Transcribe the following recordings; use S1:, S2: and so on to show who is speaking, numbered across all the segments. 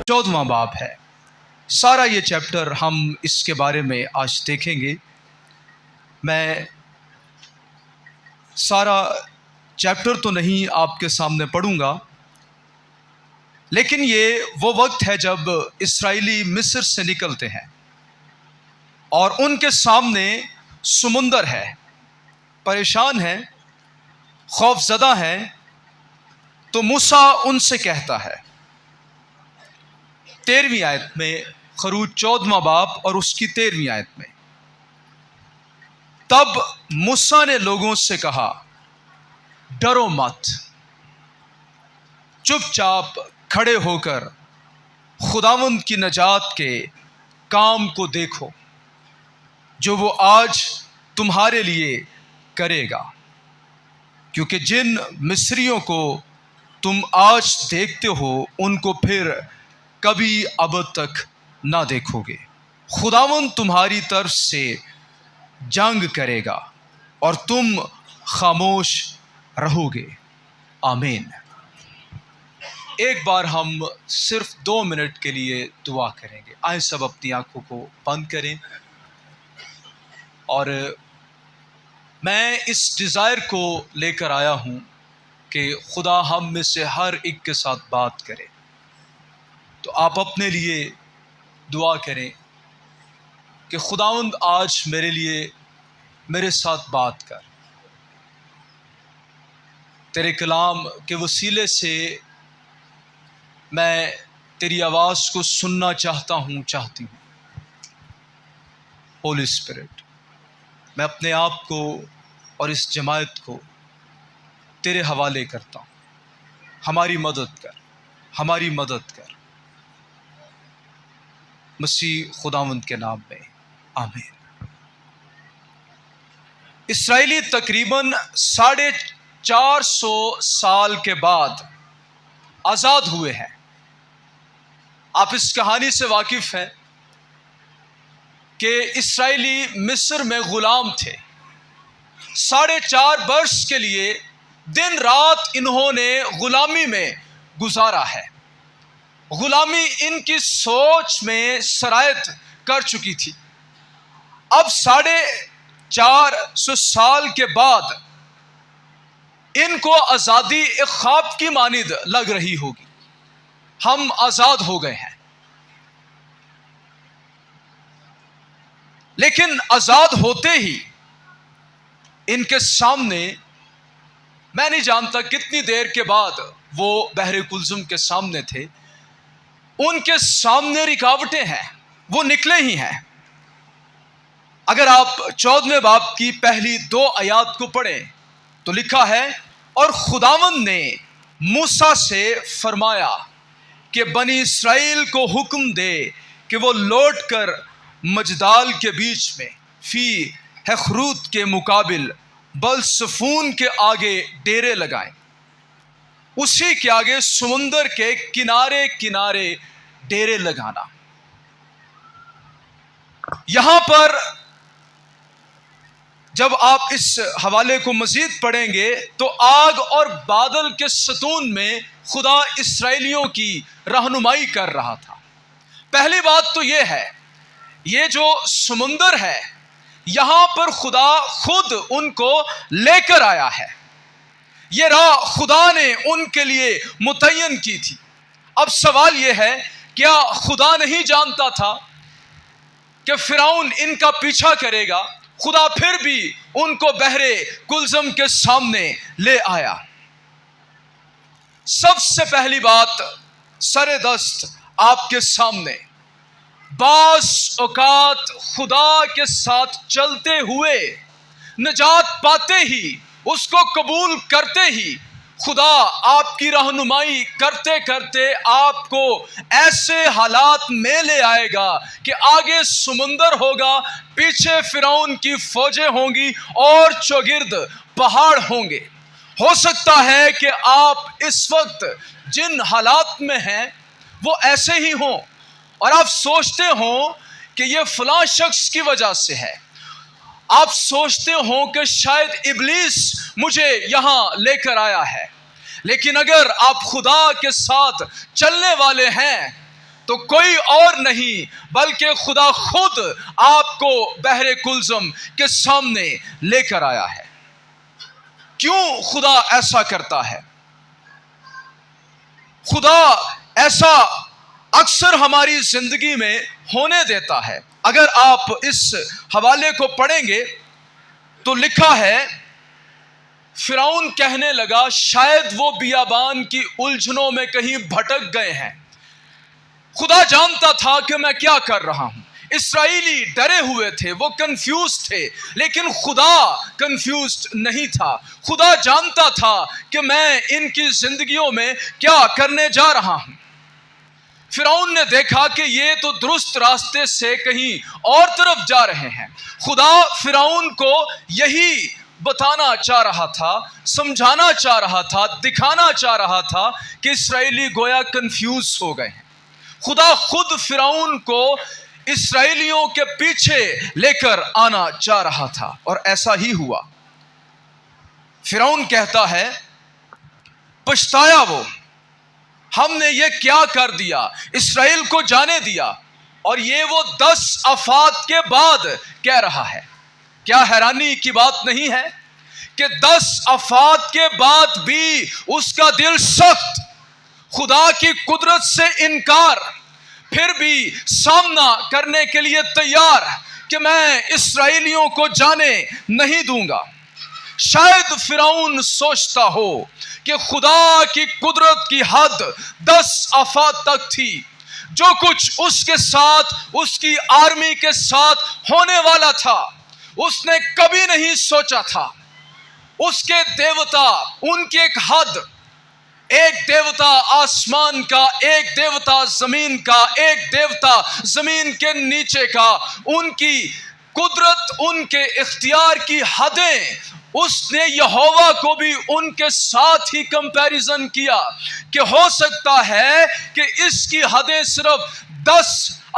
S1: 14واں باب ہے۔ سارا یہ چیپٹر ہم اس کے بارے میں آج دیکھیں گے۔ میں سارا چیپٹر تو نہیں آپ کے سامنے پڑھوں گا، لیکن یہ وہ وقت ہے جب اسرائیلی مصر سے نکلتے ہیں اور ان کے سامنے سمندر ہے، پریشان ہیں، خوف زدہ ہیں۔ تو موسیٰ ان سے کہتا ہے 13ویں آیت میں، خروج 14واں باب اور اس کی 13ویں آیت میں، تب موسیٰ نے لوگوں سے کہا ڈرو مت، چپ چاپ کھڑے ہو کر خداوند کی نجات کے کام کو دیکھو جو وہ آج تمہارے لیے کرے گا، کیونکہ جن مصریوں کو تم آج دیکھتے ہو ان کو پھر کبھی ابد تک نہ دیکھو گے۔ خداوند تمہاری طرف سے جنگ کرے گا اور تم خاموش رہو گے۔ آمین۔ ایک بار ہم صرف 2 منٹ کے لیے دعا کریں گے۔ آئیں سب اپنی آنکھوں کو بند کریں، اور میں اس ڈیزائر کو لے کر آیا ہوں کہ خدا ہم میں سے ہر ایک کے ساتھ بات کرے۔ تو آپ اپنے لیے دعا کریں کہ خداوند آج میرے لیے میرے ساتھ بات کر، تیرے کلام کے وسیلے سے میں تیری آواز کو سننا چاہتی ہوں۔ ہولی اسپرٹ، میں اپنے آپ کو اور اس جماعت کو تیرے حوالے کرتا ہوں۔ ہماری مدد کر مسیح خداوند کے نام میں، آمین۔ اسرائیلی تقریباً 450 سال کے بعد آزاد ہوئے ہیں۔ آپ اس کہانی سے واقف ہیں کہ اسرائیلی مصر میں غلام تھے۔ 4.5 برس کے لیے دن رات انہوں نے غلامی میں گزارا ہے۔ غلامی ان کی سوچ میں سرایت کر چکی تھی۔ اب 450 سال کے بعد ان کو آزادی ایک خواب کی مانند لگ رہی ہوگی۔ ہم آزاد ہو گئے ہیں، لیکن آزاد ہوتے ہی ان کے سامنے، میں نہیں جانتا کتنی دیر کے بعد وہ بحر کلزم کے سامنے تھے، ان کے سامنے رکاوٹیں ہیں، وہ نکلے ہی ہیں۔ اگر آپ 14ویں باب کی پہلی 2 آیات کو پڑھیں تو لکھا ہے، اور خداوند نے موسیٰ سے فرمایا کہ بنی اسرائیل کو حکم دے کہ وہ لوٹ کر مجدال کے بیچ میں فی ہخروت کے مقابل بلسفون کے آگے ڈیرے لگائیں، اسی کے آگے سمندر کے کنارے کنارے ڈیرے لگانا۔ یہاں پر جب آپ اس حوالے کو مزید پڑھیں گے تو آگ اور بادل کے ستون میں خدا اسرائیلیوں کی رہنمائی کر رہا تھا۔ پہلی بات تو یہ ہے، یہ جو سمندر ہے یہاں پر خدا خود ان کو لے کر آیا ہے۔ یہ راہ خدا نے ان کے لیے متعین کی تھی۔ اب سوال یہ ہے، کیا خدا نہیں جانتا تھا کہ فرعون ان کا پیچھا کرے گا؟ خدا پھر بھی ان کو بحر کلزم کے سامنے لے آیا۔ سب سے پہلی بات سر دست آپ کے سامنے، بعض اوقات خدا کے ساتھ چلتے ہوئے، نجات پاتے ہی، اس کو قبول کرتے ہی، خدا آپ کی رہنمائی کرتے کرتے آپ کو ایسے حالات میں لے آئے گا کہ آگے سمندر ہوگا، پیچھے فرعون کی فوجیں ہوں گی اور چوگرد پہاڑ ہوں گے۔ ہو سکتا ہے کہ آپ اس وقت جن حالات میں ہیں وہ ایسے ہی ہوں، اور آپ سوچتے ہوں کہ یہ فلاں شخص کی وجہ سے ہے، آپ سوچتے ہوں کہ شاید ابلیس مجھے یہاں لے کر آیا ہے۔ لیکن اگر آپ خدا کے ساتھ چلنے والے ہیں تو کوئی اور نہیں بلکہ خدا خود آپ کو بحر کلزم کے سامنے لے کر آیا ہے۔ کیوں خدا ایسا کرتا ہے؟ خدا ایسا اکثر ہماری زندگی میں ہونے دیتا ہے۔ اگر آپ اس حوالے کو پڑھیں گے تو لکھا ہے، فرعون کہنے لگا شاید وہ بیابان کی الجھنوں میں کہیں بھٹک گئے ہیں۔ خدا جانتا تھا کہ میں کیا کر رہا ہوں۔ اسرائیلی ڈرے ہوئے تھے، وہ کنفیوز تھے، لیکن خدا کنفیوزڈ نہیں تھا۔ خدا جانتا تھا کہ میں ان کی زندگیوں میں کیا کرنے جا رہا ہوں۔ فرعون نے دیکھا کہ یہ تو درست راستے سے کہیں اور طرف جا رہے ہیں۔ خدا فرعون کو یہی بتانا چاہ رہا تھا، سمجھانا چاہ رہا تھا، دکھانا چاہ رہا تھا کہ اسرائیلی گویا کنفیوز ہو گئے ہیں۔ خدا خود فرعون کو اسرائیلیوں کے پیچھے لے کر آنا چاہ رہا تھا، اور ایسا ہی ہوا۔ فرعون کہتا ہے، پچھتایا وہ، ہم نے یہ کیا کر دیا، اسرائیل کو جانے دیا، اور یہ وہ 10 آفات کے بعد کہہ رہا ہے۔ کیا حیرانی کی بات نہیں ہے کہ 10 آفات کے بعد بھی اس کا دل سخت، خدا کی قدرت سے انکار، پھر بھی سامنا کرنے کے لیے تیار کہ میں اسرائیلیوں کو جانے نہیں دوں گا۔ شاید فرعون سوچتا ہو کہ خدا کی قدرت کی حد 10 آفات تک تھی۔ جو کچھ اس کے ساتھ، اس کی آرمی کے ساتھ ہونے والا تھا، اس نے کبھی نہیں سوچا تھا۔ اس کے دیوتا، ان کی ایک حد، ایک دیوتا آسمان کا، ایک دیوتا زمین کا، ایک دیوتا زمین کے نیچے کا، ان کی قدرت، ان کے اختیار کی حدیں، اس نے یہوہ کو بھی ان کے ساتھ ہی کمپیریزن کیا کہ ہو سکتا ہے کہ اس کی حدیں صرف 10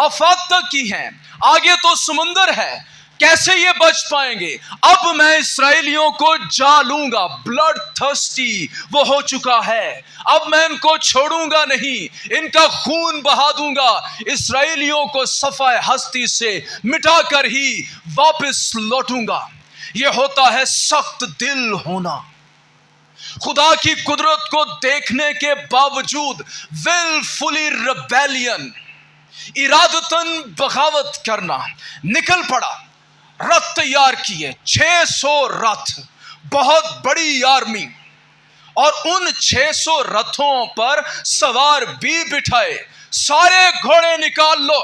S1: آفات تک کی ہیں، آگے تو سمندر ہے، کیسے یہ بچ پائیں گے؟ اب میں اسرائیلیوں کو جا لوں گا، بلڈ تھرسٹی وہ ہو چکا ہے، اب میں ان کو چھوڑوں گا نہیں، ان کا خون بہا دوں گا، اسرائیلیوں کو صفحہ ہستی سے مٹا کر ہی واپس لوٹوں گا۔ یہ ہوتا ہے سخت دل ہونا، خدا کی قدرت کو دیکھنے کے باوجود willfully rebellion، ارادتاً بغاوت کرنا۔ نکل پڑا، رتھ تیار کیے، 600 رتھ، بہت بڑی آرمی، اور ان 600 رتھوں پر سوار بھی بٹھائے، سارے گھوڑے نکال لو،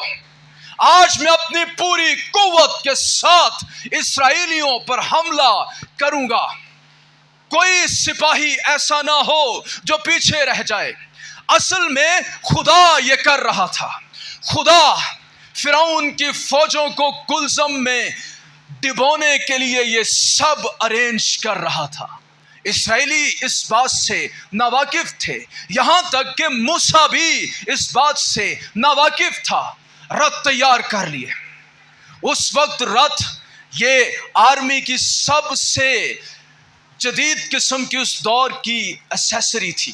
S1: آج میں اپنی پوری قوت کے ساتھ اسرائیلیوں پر حملہ کروں گا، کوئی سپاہی ایسا نہ ہو جو پیچھے رہ جائے۔ اصل میں خدا یہ کر رہا تھا، خدا فرعون کی فوجوں کو کلزم میں ڈبونے کے لیے یہ سب ارینج کر رہا تھا۔ اسرائیلی اس بات سے ناواقف تھے، یہاں تک کہ موسیٰ بھی اس بات سے ناواقف تھا۔ رتھ تیار کر لیے، اس وقت رتھ یہ آرمی کی سب سے جدید قسم کی اس دور کی ایسیسری تھی۔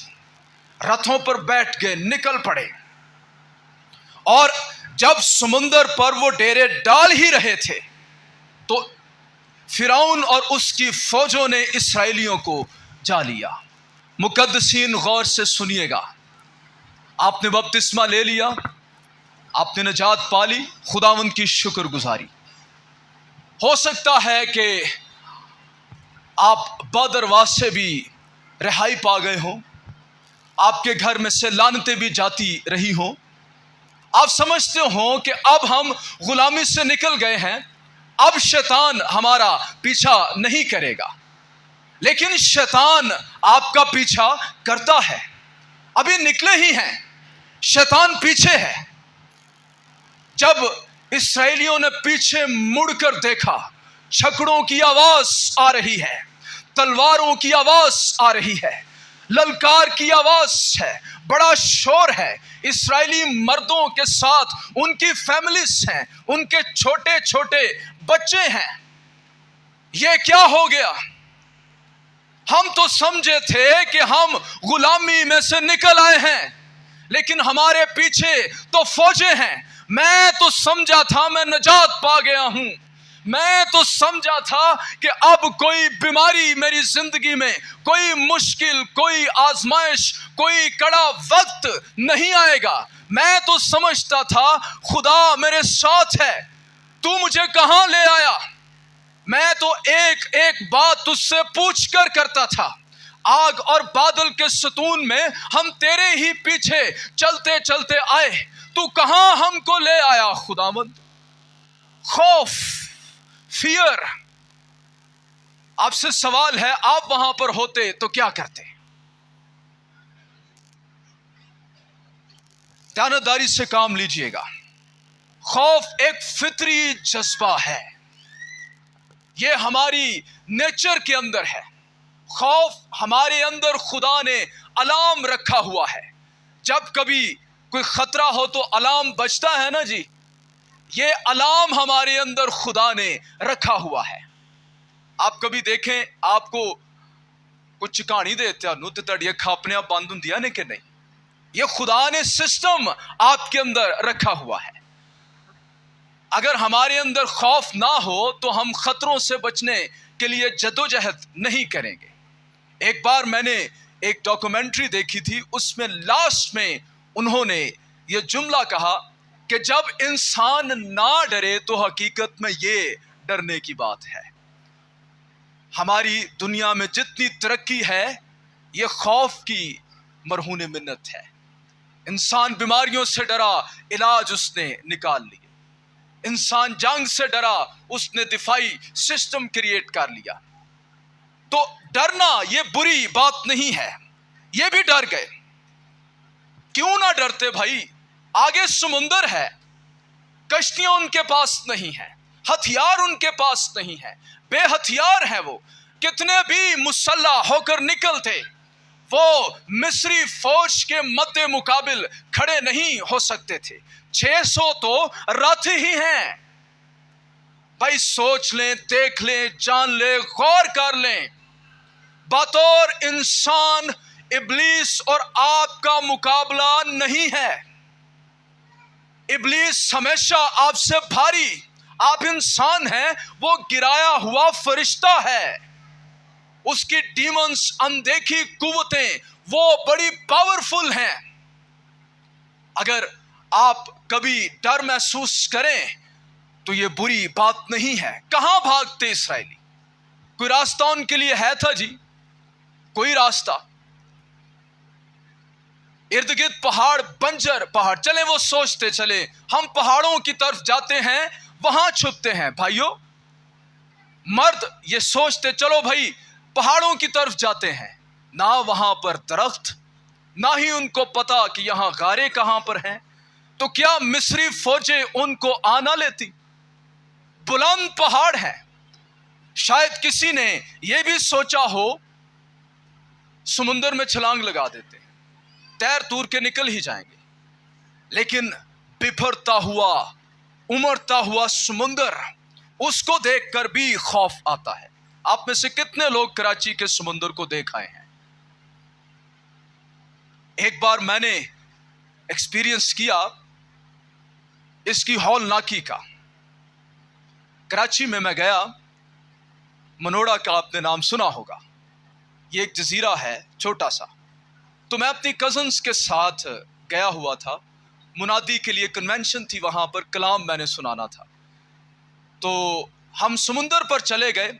S1: رتھوں پر بیٹھ گئے، نکل پڑے، اور جب سمندر پر وہ ڈیرے ڈال ہی رہے تھے تو فرعون اور اس کی فوجوں نے اسرائیلیوں کو جا لیا۔ مقدسین غور سے سنیے گا، آپ نے بپتسمہ لے لیا، آپ نے نجات پالی، خداوند کی شکر گزاری۔ ہو سکتا ہے کہ آپ بدرواہ سے بھی رہائی پا گئے ہوں، آپ کے گھر میں سے لعنتیں بھی جاتی رہی ہوں، آپ سمجھتے ہوں کہ اب ہم غلامی سے نکل گئے ہیں، اب شیطان ہمارا پیچھا نہیں کرے گا، لیکن شیطان آپ کا پیچھا کرتا ہے، ابھی نکلے ہی ہیں، شیطان پیچھے ہے۔ جب اسرائیلیوں نے پیچھے مڑ کر دیکھا، چھکڑوں کی آواز آ رہی ہے، تلواروں کی آواز آ رہی ہے، للکار کی آواز ہے، بڑا شور ہے، اسرائیلی مردوں کے ساتھ ان کی فیملیز ہیں، ان کے چھوٹے چھوٹے بچے ہیں۔ یہ کیا ہو گیا؟ ہم تو سمجھے تھے کہ ہم غلامی میں سے نکل آئے ہیں، لیکن ہمارے پیچھے تو فوجیں ہیں. میں تو سمجھا تھا میں نجات پا گیا ہوں. میں تو سمجھا تھا کہ اب کوئی بیماری میری زندگی میں، کوئی مشکل، کوئی آزمائش، کوئی کڑا وقت نہیں آئے گا. میں تو سمجھتا تھا خدا میرے ساتھ ہے. تو مجھے کہاں لے آیا؟ میں تو ایک ایک بات تجھ سے پوچھ کر کرتا تھا. آگ اور بادل کے ستون میں ہم تیرے ہی پیچھے چلتے چلتے آئے. تو کہاں ہم کو لے آیا خداوند؟ خوف، فیئر. آپ سے سوال ہے، آپ وہاں پر ہوتے تو کیا کرتے؟ دیانتداری سے کام لیجئے گا. خوف ایک فطری جذبہ ہے، یہ ہماری نیچر کے اندر ہے. خوف ہمارے اندر خدا نے الارم رکھا ہوا ہے. جب کبھی کوئی خطرہ ہو تو الارم بجتا ہے نا جی، یہ الارم ہمارے اندر خدا نے رکھا ہوا ہے. آپ کبھی دیکھیں، آپ کو کچھ چکانی دیتے ہیں تے تڑی اکھا اپنے آپ بند ہوندی ہے کہ نہیں؟ یہ خدا نے سسٹم آپ کے اندر رکھا ہوا ہے. اگر ہمارے اندر خوف نہ ہو تو ہم خطروں سے بچنے کے لیے جدوجہد نہیں کریں گے. ایک بار میں نے ایک ڈاکومنٹری دیکھی تھی، اس میں لاسٹ میں انہوں نے یہ جملہ کہا کہ جب انسان نہ ڈرے تو حقیقت میں یہ ڈرنے کی بات ہے. ہماری دنیا میں جتنی ترقی ہے یہ خوف کی مرہون منت ہے. انسان بیماریوں سے ڈرا، علاج اس نے نکال لیے. انسان جنگ سے ڈرا، اس نے دفاعی سسٹم کریٹ کر لیا. تو ڈرنا یہ بری بات نہیں ہے. یہ بھی ڈر گئے. کیوں نہ ڈرتے بھائی؟ آگے سمندر ہے، کشتیاں ان کے پاس نہیں ہیں، ہتھیار ان کے پاس نہیں ہے، بے ہتھیار ہیں. وہ کتنے بھی مسلح ہو کر نکلتے، وہ مصری فوج کے مد مقابل کھڑے نہیں ہو سکتے تھے. 600 تو رتھ ہی ہیں. بھائی سوچ لیں، دیکھ لیں، جان لیں، غور کر لیں. بطور انسان ابلیس اور آپ کا مقابلہ نہیں ہے. ابلیس ہمیشہ آپ سے بھاری. آپ انسان ہیں، وہ گرایا ہوا فرشتہ ہے. اس کی ڈیمنز، اندیکھی قوتیں، وہ بڑی پاورفل ہیں. اگر آپ کبھی ڈر محسوس کریں تو یہ بری بات نہیں ہے. کہاں بھاگتے اسرائیلی؟ کوئی راستہ ان کے لیے ہے تھا جی؟ کوئی راستہ؟ ارد گرد پہاڑ، بنجر پہاڑ. چلے وہ سوچتے چلے ہم پہاڑوں کی طرف جاتے ہیں، وہاں چھپتے ہیں. بھائیو، مرد یہ سوچتے چلو بھائی پہاڑوں کی طرف جاتے ہیں، نہ وہاں پر درخت، نہ ہی ان کو پتا کہ یہاں غاریں کہاں پر ہیں. تو کیا مصری فوجیں ان کو آنا لیتی؟ بلند پہاڑ ہیں. شاید کسی نے یہ بھی سوچا ہو سمندر میں چھلانگ لگا دیتے، تیر تور کے نکل ہی جائیں گے. لیکن بپھرتا ہوا، امڑتا ہوا سمندر، اس کو دیکھ کر بھی خوف آتا ہے. آپ میں سے کتنے لوگ کراچی کے سمندر کو دیکھ آئے ہیں؟ ایک بار میں نے ایکسپیرینس کیا اس کی ہولناکی کا. کراچی میں گیا، منوڑا کا آپ نے نام سنا ہوگا. یہ ایک جزیرہ ہے چھوٹا سا. تو میں اپنی کزنز کے ساتھ گیا ہوا تھا. منادی کے لیے کنونشن تھی وہاں پر، کلام میں نے سنانا تھا. تو ہم سمندر پر چلے گئے.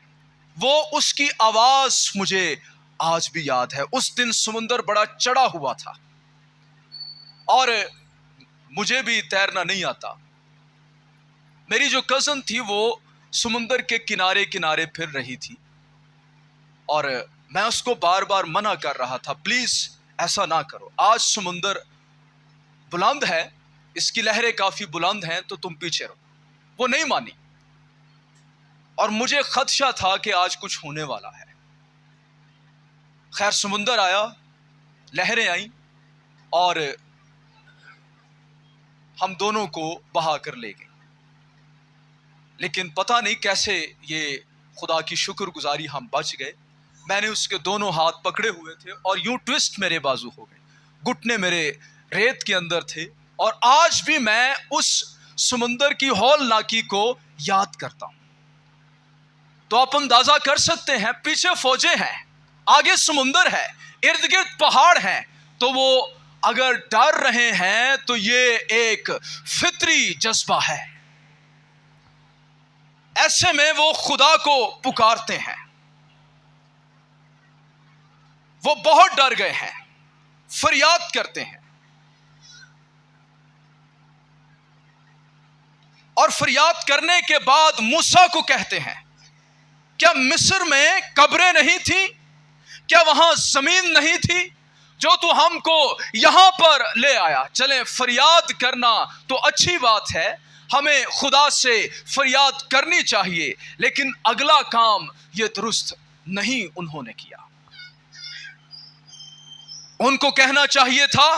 S1: وہ اس کی آواز مجھے آج بھی یاد ہے. اس دن سمندر بڑا چڑھا ہوا تھا اور مجھے بھی تیرنا نہیں آتا. میری جو کزن تھی وہ سمندر کے کنارے کنارے پھر رہی تھی اور میں اس کو بار بار منع کر رہا تھا، پلیز ایسا نہ کرو، آج سمندر بلند ہے، اس کی لہریں کافی بلند ہیں، تو تم پیچھے رہو. وہ نہیں مانی اور مجھے خدشہ تھا کہ آج کچھ ہونے والا ہے. خیر سمندر آیا، لہریں آئیں اور ہم دونوں کو بہا کر لے گئے. لیکن پتہ نہیں کیسے یہ خدا کی شکر گزاری ہم بچ گئے. میں نے اس کے دونوں ہاتھ پکڑے ہوئے تھے اور یوں ٹوسٹ میرے بازو ہو گئے، گھٹنے میرے ریت کے اندر تھے، اور آج بھی میں اس سمندر کی ہولناکی کو یاد کرتا ہوں۔ تو آپ اندازہ کر سکتے ہیں، پیچھے فوجیں ہیں، آگے سمندر ہے، ارد گرد پہاڑ ہیں، تو وہ اگر ڈر رہے ہیں تو یہ ایک فطری جذبہ ہے۔ ایسے میں وہ خدا کو پکارتے ہیں، وہ بہت ڈر گئے ہیں، فریاد کرتے ہیں، اور فریاد کرنے کے بعد موسیٰ کو کہتے ہیں، کیا مصر میں قبریں نہیں تھیں؟ کیا وہاں زمین نہیں تھی جو تو ہم کو یہاں پر لے آیا؟ چلیں، فریاد کرنا تو اچھی بات ہے، ہمیں خدا سے فریاد کرنی چاہیے، لیکن اگلا کام یہ درست نہیں انہوں نے کیا۔ ان کو کہنا چاہیے تھا،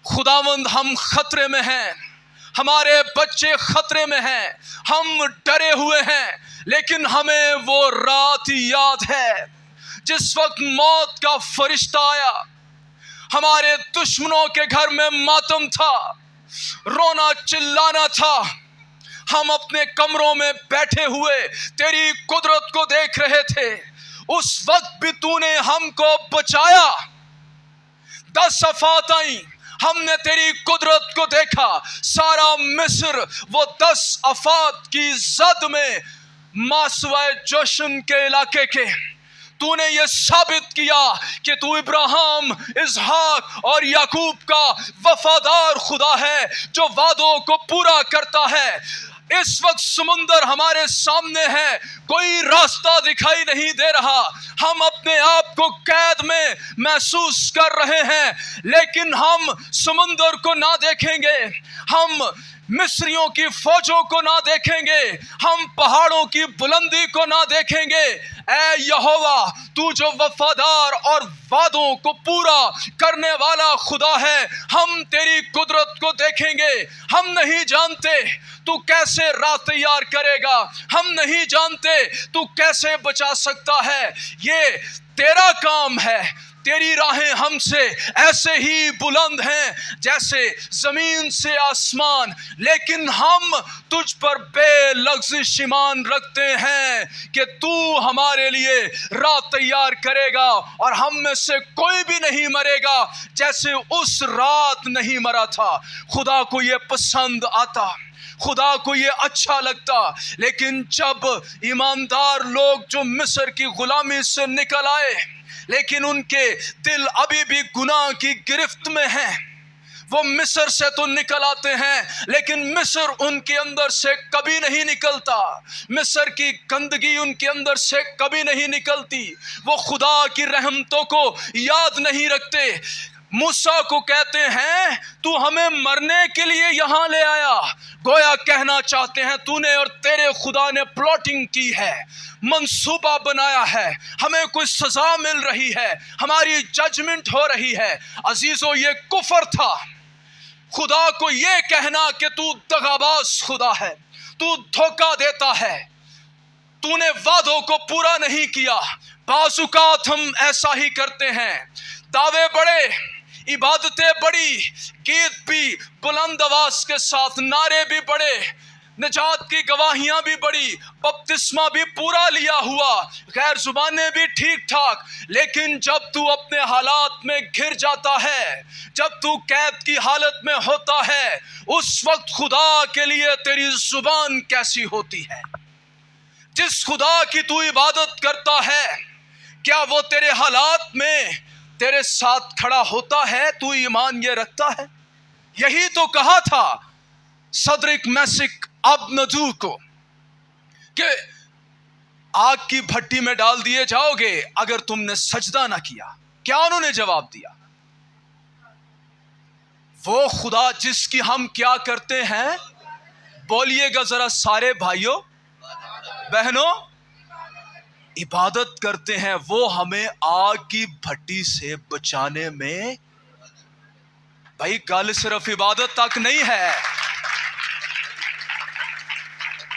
S1: خداوند ہم خطرے میں ہیں، ہمارے بچے خطرے میں ہیں، ہم ڈرے ہوئے ہیں، لیکن ہمیں وہ رات یاد ہے جس وقت موت کا فرشتہ آیا، ہمارے دشمنوں کے گھر میں ماتم تھا، رونا چلانا تھا، ہم اپنے کمروں میں بیٹھے ہوئے تیری قدرت کو دیکھ رہے تھے، اس وقت بھی تو نے ہم کو بچایا۔ 10 آفات آئیں، ہم نے تیری قدرت کو دیکھا، سارا مصر وہ 10 آفات کی زد میں ماسوائے جوشن کے علاقے کے، تو نے یہ ثابت کیا کہ تو ابراہیم، اسحاق اور یعقوب کا وفادار خدا ہے جو وعدوں کو پورا کرتا ہے۔ اس وقت سمندر ہمارے سامنے ہے، کوئی راستہ دکھائی نہیں دے رہا، ہم اپنے آپ کو قید میں محسوس کر رہے ہیں، لیکن ہم سمندر کو نہ دیکھیں گے، ہم مصریوں کی فوجوں کو نہ دیکھیں گے، ہم پہاڑوں کی بلندی کو نہ دیکھیں گے۔ اے یہوہ، تو جو وفادار اور وعدوں کو پورا کرنے والا خدا ہے، ہم تیری قدرت کو دیکھیں گے۔ ہم نہیں جانتے تو کیسے راہ تیار کرے گا، ہم نہیں جانتے تو کیسے بچا سکتا ہے، یہ تیرا کام ہے۔ تیری راہیں ہم سے ایسے ہی بلند ہیں جیسے زمین سے آسمان، لیکن ہم تجھ پر بے لغزش ایمان رکھتے ہیں کہ تو ہمارے لیے راہ تیار کرے گا، اور ہم میں سے کوئی بھی نہیں مرے گا جیسے اس رات نہیں مرا تھا۔ خدا کو یہ پسند آتا، خدا کو یہ اچھا لگتا، لیکن جب ایماندار لوگ جو مصر کی غلامی سے نکل آئے، لیکن ان کے دل ابھی بھی گناہ کی گرفت میں ہیں، وہ مصر سے تو نکل آتے ہیں لیکن مصر ان کے اندر سے کبھی نہیں نکلتا، مصر کی گندگی ان کے اندر سے کبھی نہیں نکلتی، وہ خدا کی رحمتوں کو یاد نہیں رکھتے۔ موسیٰ کو کہتے ہیں، تو ہمیں مرنے کے لیے یہاں لے آیا، گویا کہنا چاہتے ہیں تو نے اور تیرے خدا نے پلاٹنگ کی ہے، منصوبہ بنایا ہے، ہمیں کوئی سزا مل رہی ہے، ہماری ججمنٹ ہو رہی ہے۔ عزیزو، یہ کفر تھا خدا کو یہ کہنا کہ تو دغاباز خدا ہے، تو دھوکہ دیتا ہے، تو نے وعدوں کو پورا نہیں کیا۔ بعض اوقات ہم ایسا ہی کرتے ہیں، دعوے بڑے، عبادتیں بڑی، گیت بھی بلند آواز کے ساتھ، نعرے بھی بڑے، نجات کی گواہیاں بھی بڑی، بپتسمہ بھی پورا لیا ہوا، غیر زبانیں بھی ٹھیک ٹھاک، لیکن جب تو اپنے حالات میں گھر جاتا ہے، جب تو قید کی حالت میں ہوتا ہے، اس وقت خدا کے لیے تیری زبان کیسی ہوتی ہے؟ جس خدا کی تو عبادت کرتا ہے، کیا وہ تیرے حالات میں تیرے ساتھ کھڑا ہوتا ہے؟ تو ایمان یہ رکھتا ہے؟ یہی تو کہا تھا صدرک میسک ابدنغو کو کہ آگ کی بھٹی میں ڈال دیے جاؤ گے اگر تم نے سجدہ نہ کیا۔ کیا انہوں نے جواب دیا؟ وہ خدا جس کی ہم کیا کرتے ہیں؟ بولیے گا ذرا سارے بھائیوں بہنوں، عبادت کرتے ہیں، وہ ہمیں آگ کی بھٹی سے بچانے میں۔ بھائی گل صرف عبادت تک نہیں ہے،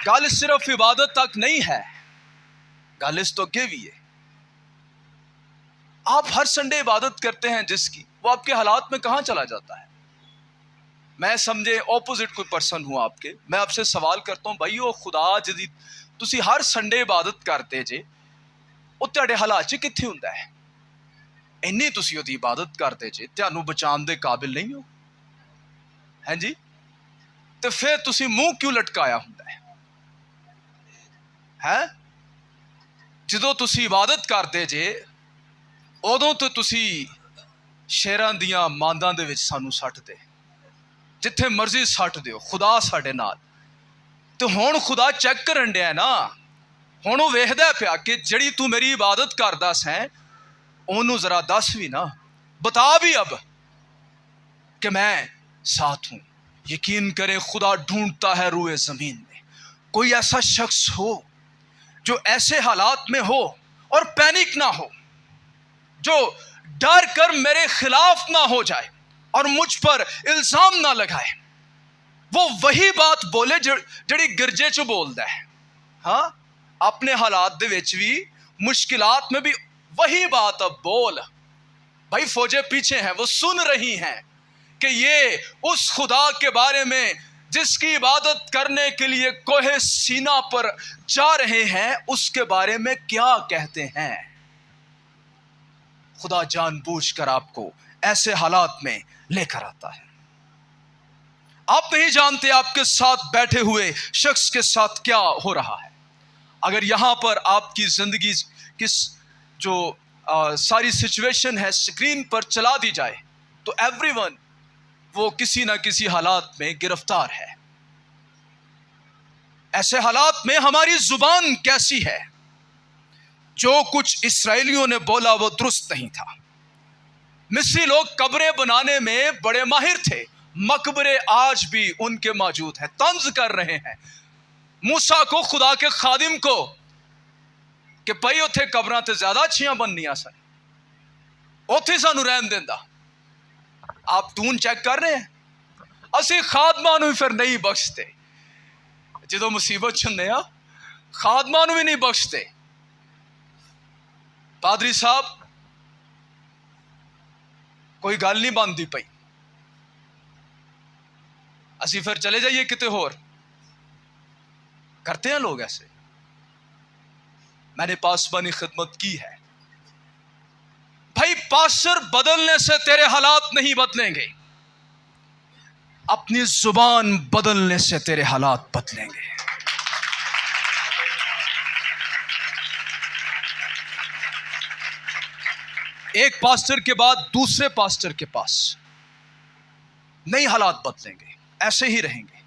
S1: گل صرف عبادت تک نہیں ہے، گل اس تو گیوی ہے۔ آپ ہر سنڈے عبادت کرتے ہیں جس کی، وہ آپ کے حالات میں کہاں چلا جاتا ہے؟ میں سمجھے اپوزٹ کوئی پرسن ہوں آپ کے، میں آپ سے سوال کرتا ہوں بھائی، وہ خدا جدی تسی ہر سنڈے عبادت کرتے جے، وہ تہاڈے حالات چ کتھے ہوندا ہے؟ اینی تسی ਉਹਦੀ عبادت کرتے جے، تہانوں بچان دے قابل نہیں ہو، ہیں جی؟ تو پھر تسی منہ کیوں لٹکایا ہوندا ہے؟ جدوں تسی عبادت کرتے جے ادوں تو تسی شیراں دیاں مانداں دے وچ سانوں سٹ دے، جتھے مرضی سٹ دیو، خدا ساڈے نال۔ تو ہن خدا چیک کرن ڈیا نا، ہن وہ ویکھدا پیا کہ جڑی تو میری عبادت کردا سیں اونوں ذرا دس بھی نا، بتا بھی اب کہ میں ساتھ ہوں۔ یقین کریں خدا ڈھونڈتا ہے روئے زمین میں کوئی ایسا شخص ہو جو ایسے حالات میں ہو اور پینک نہ ہو، جو ڈر کر میرے خلاف نہ ہو جائے اور مجھ پر الزام نہ لگائے، وہ وہی بات بولے جڑی گرجے چ بولدا ہے۔ ہاں، اپنے حالات دے وچ بھی، مشکلات میں بھی وہی بات اب بول۔ بھائی فوجیں پیچھے ہیں، وہ سن رہی ہیں کہ یہ اس خدا کے بارے میں جس کی عبادت کرنے کے لیے کوہ سینا پر جا رہے ہیں، اس کے بارے میں کیا کہتے ہیں۔ خدا جان بوجھ کر آپ کو ایسے حالات میں لے کر آتا ہے۔ آپ نہیں جانتے آپ کے ساتھ بیٹھے ہوئے شخص کے ساتھ کیا ہو رہا ہے۔ اگر یہاں پر آپ کی زندگی کی جو ساری سچویشن ہے اسکرین پر چلا دی جائے تو ایوری ون وہ کسی نہ کسی حالات میں گرفتار ہے۔ ایسے حالات میں ہماری زبان کیسی ہے؟ جو کچھ اسرائیلیوں نے بولا وہ درست نہیں تھا۔ مصری لوگ قبریں بنانے میں بڑے ماہر تھے، مقبرے آج بھی ان کے موجود ہیں، طنز کر رہے ہیں موسیٰ کو، خدا کے خادم کو، کہ بھائی اتھے قبراں تے زیادہ اچھیاں بننیاں سن، اتھے سانو رہن دیندا۔ آپ ٹون چیک کر رہے ہیں؟ اسی خادماں نوں پھر نہیں بخشتے، جدوں مصیبت چندے ہاں خادماں نوں بھی نہیں بخشتے۔ پادری صاحب کوئی گل نہیں بنتی پئی، اسی پھر چلے جائیے کتے ہور۔ کرتے ہیں لوگ ایسے۔ میں نے پاسبانی خدمت کی ہے بھائی، پاسر بدلنے سے تیرے حالات نہیں بدلیں گے، اپنی زبان بدلنے سے تیرے حالات بدلیں گے۔ ایک پاسٹر کے بعد دوسرے پاسٹر کے پاس نئی حالات بدلیں گے، ایسے ہی رہیں گے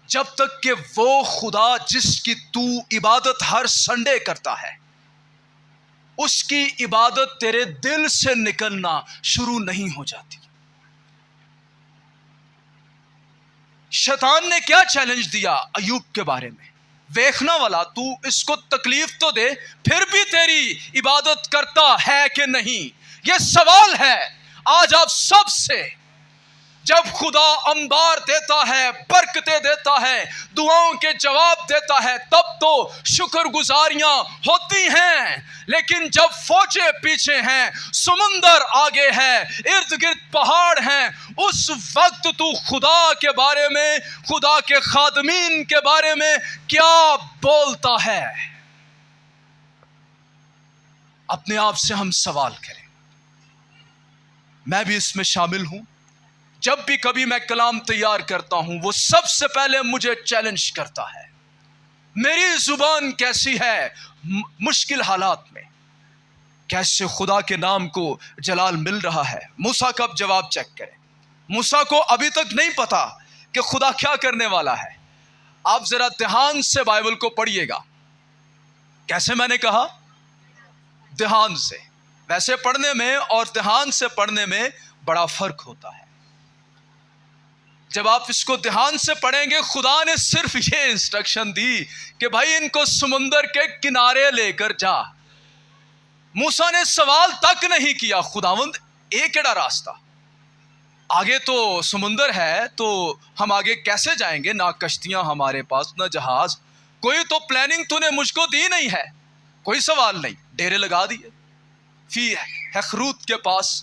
S1: جب تک کہ وہ خدا جس کی تو عبادت ہر سنڈے کرتا ہے، اس کی عبادت تیرے دل سے نکلنا شروع نہیں ہو جاتی۔ شیطان نے کیا چیلنج دیا ایوب کے بارے میں؟ ویکھنا والا تو اس کو تکلیف تو دے، پھر بھی تیری عبادت کرتا ہے کہ نہیں؟ یہ سوال ہے آج آپ سب سے۔ جب خدا انبار دیتا ہے، برکتیں دیتا ہے، دعاؤں کے جواب دیتا ہے، تب تو شکر گزاریاں ہوتی ہیں، لیکن جب فوجیں پیچھے ہیں، سمندر آگے ہے، ارد گرد پہاڑ ہیں، اس وقت تو خدا کے بارے میں، خدا کے خادمین کے بارے میں کیا بولتا ہے؟ اپنے آپ سے ہم سوال کریں۔ میں بھی اس میں شامل ہوں۔ جب بھی کبھی میں کلام تیار کرتا ہوں وہ سب سے پہلے مجھے چیلنج کرتا ہے، میری زبان کیسی ہے مشکل حالات میں، کیسے خدا کے نام کو جلال مل رہا ہے۔ موسیٰ کا جواب چیک کریں۔ موسیٰ کو ابھی تک نہیں پتا کہ خدا کیا کرنے والا ہے۔ آپ ذرا دھیان سے بائبل کو پڑھیے گا۔ کیسے؟ میں نے کہا دھیان سے۔ ویسے پڑھنے میں اور دھیان سے پڑھنے میں بڑا فرق ہوتا ہے۔ جب آپ اس کو دھیان سے پڑھیں گے، خدا نے صرف یہ انسٹرکشن دی کہ بھائی ان کو سمندر کے کنارے لے کر جا۔ موسیٰ نے سوال تک نہیں کیا، خداوند ایک کیڑا راستہ؟ آگے تو سمندر ہے تو ہم آگے کیسے جائیں گے؟ نہ کشتیاں ہمارے پاس، نہ جہاز، کوئی تو پلاننگ تو نے مجھ کو دی نہیں ہے۔ کوئی سوال نہیں، ڈیرے لگا دیے فی ہخروت کے پاس۔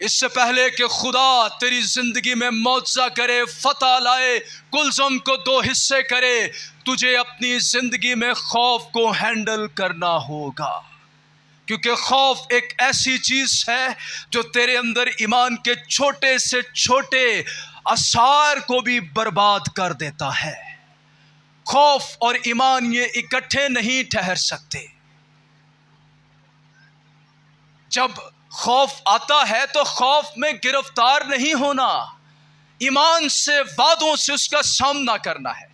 S1: اس سے پہلے کہ خدا تیری زندگی میں معجزہ کرے، فتح لائے، کلزم کو 2 حصے کرے، تجھے اپنی زندگی میں خوف کو ہینڈل کرنا ہوگا، کیونکہ خوف ایک ایسی چیز ہے جو تیرے اندر ایمان کے چھوٹے سے چھوٹے آثار کو بھی برباد کر دیتا ہے۔ خوف اور ایمان یہ اکٹھے نہیں ٹھہر سکتے۔ جب خوف آتا ہے تو خوف میں گرفتار نہیں ہونا، ایمان سے، وعدوں سے اس کا سامنا کرنا ہے۔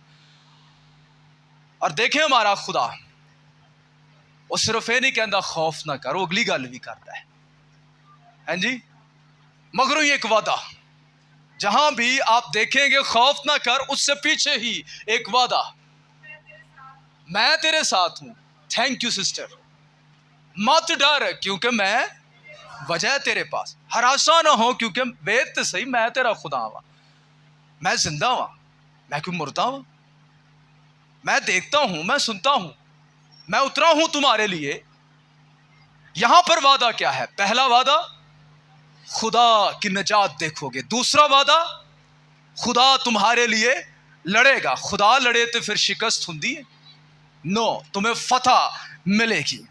S1: اور دیکھیں ہمارا خدا، وہ صرف یہ نہیں کہتا خوف نہ کر، وہ اگلی گل بھی کرتا ہے، ہاں جی، مگر یہ ایک وعدہ، جہاں بھی آپ دیکھیں گے خوف نہ کر، اس سے پیچھے ہی ایک وعدہ، میں تیرے ساتھ ہوں۔ تھینک یو سسٹر، مت ڈر کیونکہ میں وجہ ہے تیرے پاس، ہراساں نہ ہو کیونکہ وید تو صحیح میں تیرا خدا ہوں، میں زندہ ہوں، میں کیوں مردہ ہوں، میں دیکھتا ہوں، میں سنتا ہوں، میں اترا ہوں تمہارے لیے۔ یہاں پر وعدہ کیا ہے؟ پہلا وعدہ خدا کی نجات دیکھو گے، دوسرا وعدہ خدا تمہارے لیے لڑے گا۔ خدا لڑے تو پھر شکست ہوندی ہے؟ نو، تمہیں فتح ملے گی۔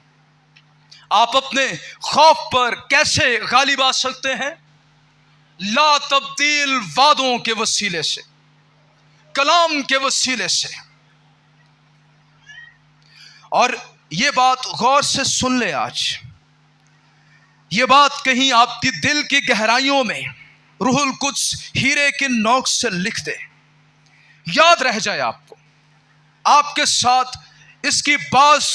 S1: آپ اپنے خوف پر کیسے غالب آ سکتے ہیں؟ لا تبدیل وعدوں کے وسیلے سے، کلام کے وسیلے سے۔ اور یہ بات غور سے سن لے، آج یہ بات کہیں آپ کی دل کی گہرائیوں میں روح القدس ہیرے کی نوک سے لکھ دے، یاد رہ جائے آپ کو، آپ کے ساتھ اس کی باز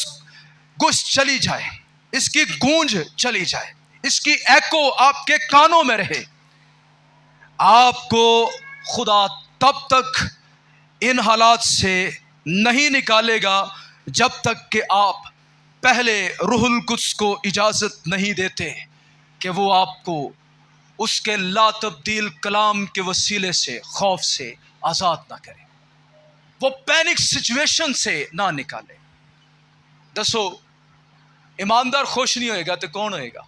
S1: گوش چلی جائے، اس کی گونج چلی جائے، اس کی ایکو آپ کے کانوں میں رہے۔ آپ کو خدا تب تک ان حالات سے نہیں نکالے گا جب تک کہ آپ پہلے روح القدس کو اجازت نہیں دیتے کہ وہ آپ کو اس کے لا تبدیل کلام کے وسیلے سے خوف سے آزاد نہ کرے، وہ پینک سچویشن سے نہ نکالے۔ دسو، ایماندار خوش نہیں ہوئے گا تو کون ہوئے گا؟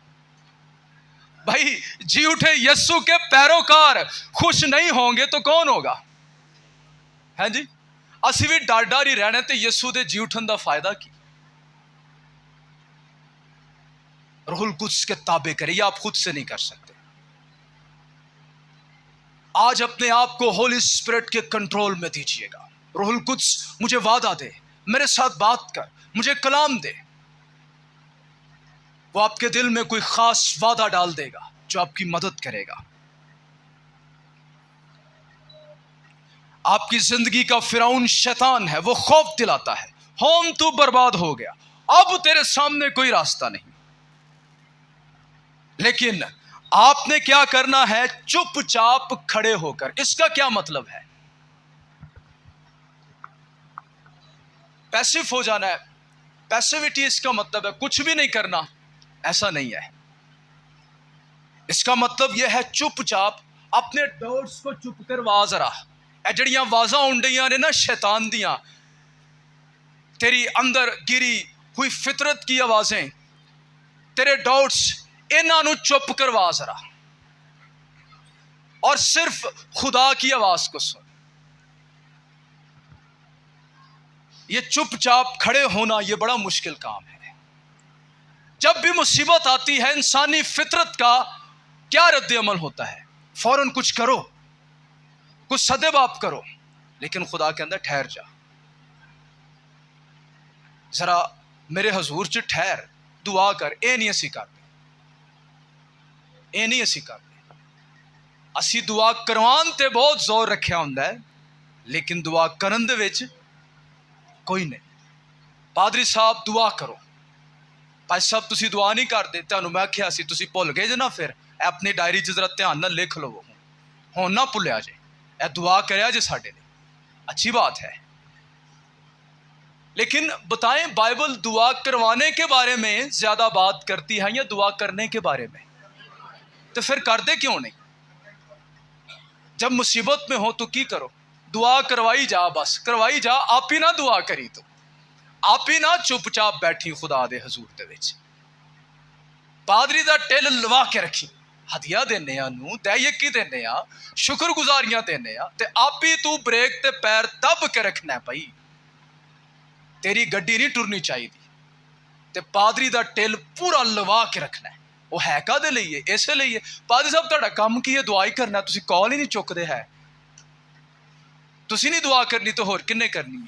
S1: بھائی جی اٹھے یسو کے پیروکار خوش نہیں ہوں گے تو کون ہوگا؟ ہیں جی، اسی بھی ڈر ڈر ہی رہنے تے یسو دے جی اٹھن دا فائدہ کی؟ روح القدس کے تابع کرے، یہ آپ خود سے نہیں کر سکتے۔ آج اپنے آپ کو ہولی اسپرٹ کے کنٹرول میں دیجیے گا۔ روح القدس مجھے وعدہ دے، میرے ساتھ بات کر، مجھے کلام دے۔ وہ آپ کے دل میں کوئی خاص وعدہ ڈال دے گا جو آپ کی مدد کرے گا۔ آپ کی زندگی کا فرعون شیطان ہے، وہ خوف دلاتا ہے، ہوم تو برباد ہو گیا، اب تیرے سامنے کوئی راستہ نہیں۔ لیکن آپ نے کیا کرنا ہے؟ چپ چاپ کھڑے ہو کر۔ اس کا کیا مطلب ہے؟ پیسو ہو جانا ہے۔ پیسیوٹی اس کا مطلب ہے کچھ بھی نہیں کرنا، ایسا نہیں ہے۔ اس کا مطلب یہ ہے چپ چاپ اپنے ڈاؤٹس کو چپ کروا ذرا۔ اے جڑیاں آوازاں اونڈیاں نے نا شیطان دیاں، تیری اندر گری ہوئی فطرت کی آوازیں، تیرے ڈاؤٹس، انہاں نو چپ کروا ذرا، اور صرف خدا کی آواز کو سن۔ یہ چپ چاپ کھڑے ہونا یہ بڑا مشکل کام ہے۔ جب بھی مصیبت آتی ہے، انسانی فطرت کا کیا رد عمل ہوتا ہے؟ فوراً کچھ کرو، کچھ سدے باپ کرو، لیکن خدا کے اندر ٹھہر جا ذرا، میرے حضور چ ٹھہر، دعا کر۔ اے نہیں اسی کرتے، اے نہیں اسی کرتے۔ اسی دعا کروان تے بہت زور رکھیا ہوندا ہے، لیکن دعا کرن دے وچ کوئی نہیں۔ پادری صاحب دعا کرو، پائی صاحب تسی دعا نہیں کرتے، تانوں میں آکھیا سی تسی بھول گئے جے نا، پھر اے اپنی ڈائری چ ذرا دھیان نال لکھ لو، ہون نہ بھولیا جے، اے دعا کریا جے ساڈے لیے، اچھی بات ہے۔ لیکن بتائیں، بائبل دعا کروانے کے بارے میں زیادہ بات کرتی ہے یا دعا کرنے کے بارے میں؟ تو پھر کردے کیوں نہیں؟ جب مصیبت میں ہو تو کی کرو؟ دعا کروائی جا، بس کروائی جا، آپ ہی نہ دعا کری، تو آپ ہی نہ چپ چاپ بیٹھی خدا دے حضور دے وچ، پادری دا ٹل لوا کے رکھی، ਹਦੀਆ ਦਿੰਨੇ ਆ ਨੂੰ ਦਇਕੀ ਦਿੰਨੇ ਆ ਸ਼ੁਕਰਗੁਜ਼ਾਰੀਆਂ ਦਿੰਨੇ ਆ ਤੇ ਆਪੀ ਤੂੰ ਬ੍ਰੇਕ ਤੇ ਪੈਰ ਦੱਬ ਕੇ ਰੱਖਣਾ ਭਾਈ। ਤੇਰੀ ਗੱਡੀ ਨਹੀਂ ਟੁਰਨੀ ਚਾਹੀਦੀ ਤੇ ਪਾਦਰੀ ਦਾ ਟਿਲ ਪੂਰਾ ਲਵਾ ਕੇ ਰੱਖਣਾ। ਉਹ ਹੈ ਕਾਹਦੇ ਲਈ ਹੈ? ਇਸੇ ਲਈ ਹੈ। ਪਾਦਰੀ ਸਾਹਿਬ ਤੁਹਾਡਾ ਕੰਮ ਕੀ ਹੈ? ਦੁਆ ਹੀ ਕਰਨਾ। ਤੁਸੀਂ ਕਾਲ ਹੀ ਨਹੀਂ ਚੁੱਕਦੇ ਹੈ। ਤੁਸੀਂ ਨਹੀਂ ਦੁਆ ਕਰਨੀ ਤਾਂ ਹੋਰ ਕਿੰਨੇ ਕਰਨੀ ਹੈ?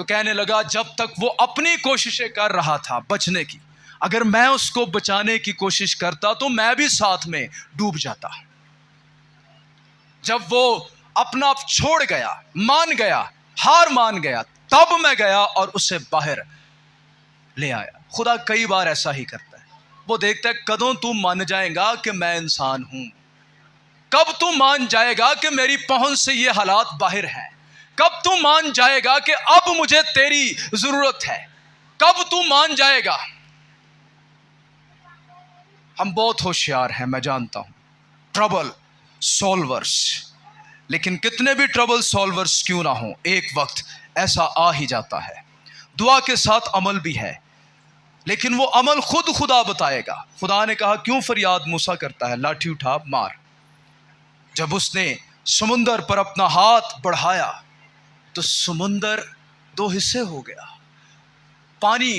S1: تو کہنے لگا جب تک وہ اپنی کوششیں کر رہا تھا بچنے کی، اگر میں اس کو بچانے کی کوشش کرتا تو میں بھی ساتھ میں ڈوب جاتا۔ جب وہ اپنا آپ چھوڑ گیا، مان گیا، ہار مان گیا، تب میں گیا اور اسے باہر لے آیا۔ خدا کئی بار ایسا ہی کرتا ہے، وہ دیکھتا ہے کدوں تو مان جائے گا کہ میں انسان ہوں، کب تو مان جائے گا کہ میری پہنچ سے یہ حالات باہر ہیں، کب تو مان جائے گا کہ اب مجھے تیری ضرورت ہے، کب تو مان جائے گا۔ ہم بہت ہوشیار ہیں، میں جانتا ہوں، ٹربل سولورز، لیکن کتنے بھی ٹربل سولورز کیوں نہ ہوں، ایک وقت ایسا آ ہی جاتا ہے۔ دعا کے ساتھ عمل بھی ہے، لیکن وہ عمل خود خدا بتائے گا۔ خدا نے کہا کیوں فریاد موسیٰ کرتا ہے، لاٹھی اٹھا مار۔ جب اس نے سمندر پر اپنا ہاتھ بڑھایا تو سمندر دو حصے ہو گیا، پانی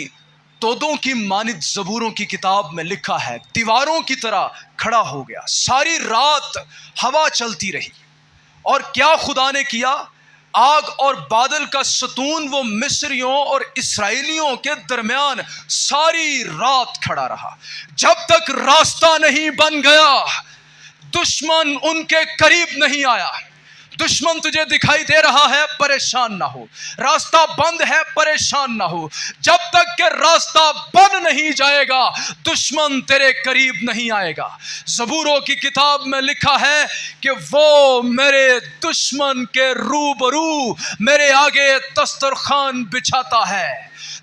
S1: تودوں کی مانند زبوروں کی کتاب میں لکھا ہے دیواروں کی طرح کھڑا ہو گیا۔ ساری رات ہوا چلتی رہی، اور کیا خدا نے کیا، آگ اور بادل کا ستون وہ مصریوں اور اسرائیلیوں کے درمیان ساری رات کھڑا رہا، جب تک راستہ نہیں بن گیا دشمن ان کے قریب نہیں آیا۔ دشمن تجھے دکھائی دے رہا ہے، پریشان نہ ہو، راستہ بند ہے، پریشان نہ ہو، جب تک کہ راستہ بن نہیں جائے گا دشمن تیرے قریب نہیں آئے گا۔ زبوروں کی کتاب میں لکھا ہے کہ وہ میرے دشمن کے روبرو میرے آگے دسترخوان بچھاتا ہے۔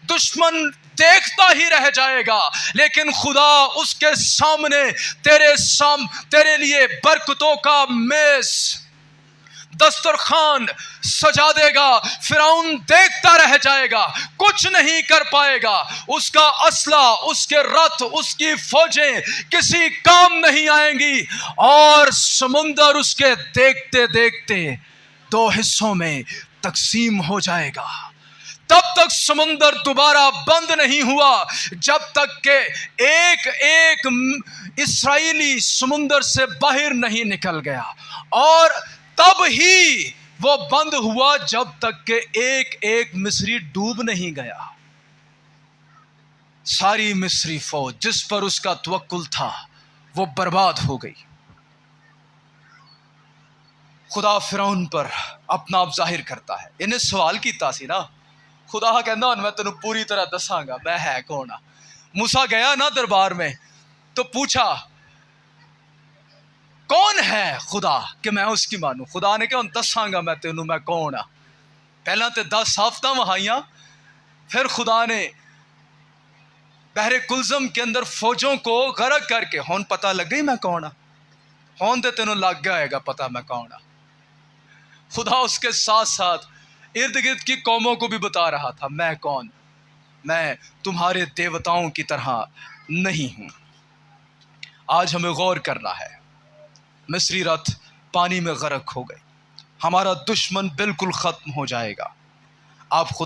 S1: دشمن دیکھتا ہی رہ جائے گا، لیکن خدا اس کے سامنے تیرے لیے برکتوں کا میز دسترخوان سجا دے گا۔ فرعون دیکھتا رہ جائے گا، کچھ نہیں کر پائے گا، اس کا اسلحہ، اس کے رتھ، اس کی فوجیں کسی کام نہیں آئیں گی، اور سمندر اس کے دیکھتے دیکھتے دو حصوں میں تقسیم ہو جائے گا۔ تب تک سمندر دوبارہ بند نہیں ہوا جب تک کہ ایک ایک اسرائیلی سمندر سے باہر نہیں نکل گیا، اور تب ہی وہ بند ہوا جب تک کہ ایک ایک مصری ڈوب نہیں گیا۔ ساری مصری فوج جس پر اس کا توکل تھا وہ برباد ہو گئی۔ خدا فرعون پر اپنا آپ ظاہر کرتا ہے۔ انہیں سوال کیتا سی نا، خدا کہندا ہن میں تینوں پوری طرح دساں گا میں ہے کون ہاں۔ موسیٰ گیا نا دربار میں تو پوچھا کون ہے خدا کہ میں اس کی مانوں۔ خدا نے کہا دساں گا میں تینوں میں کون ہاں۔ پہلا تے 10 آفتاں وہائیاں، پھر خدا نے بحر کلزم کے اندر فوجوں کو غرق کر کے ہون پتہ لگ گئی میں کون ہاں، ہون تے تینوں لگ گیا ہے گا پتہ میں کون ہاں۔ خدا اس کے ساتھ ساتھ ارد گرد کی قوموں کو بھی بتا رہا تھا میں کون، میں تمہارے دیوتاؤں کی طرح نہیں ہوں۔ آج ہمیں غور کرنا ہے، مصری رتھ پانی میں غرق ہو گئی، ہمارا دشمن بالکل ختم ہو جائے گا۔ آپ خدا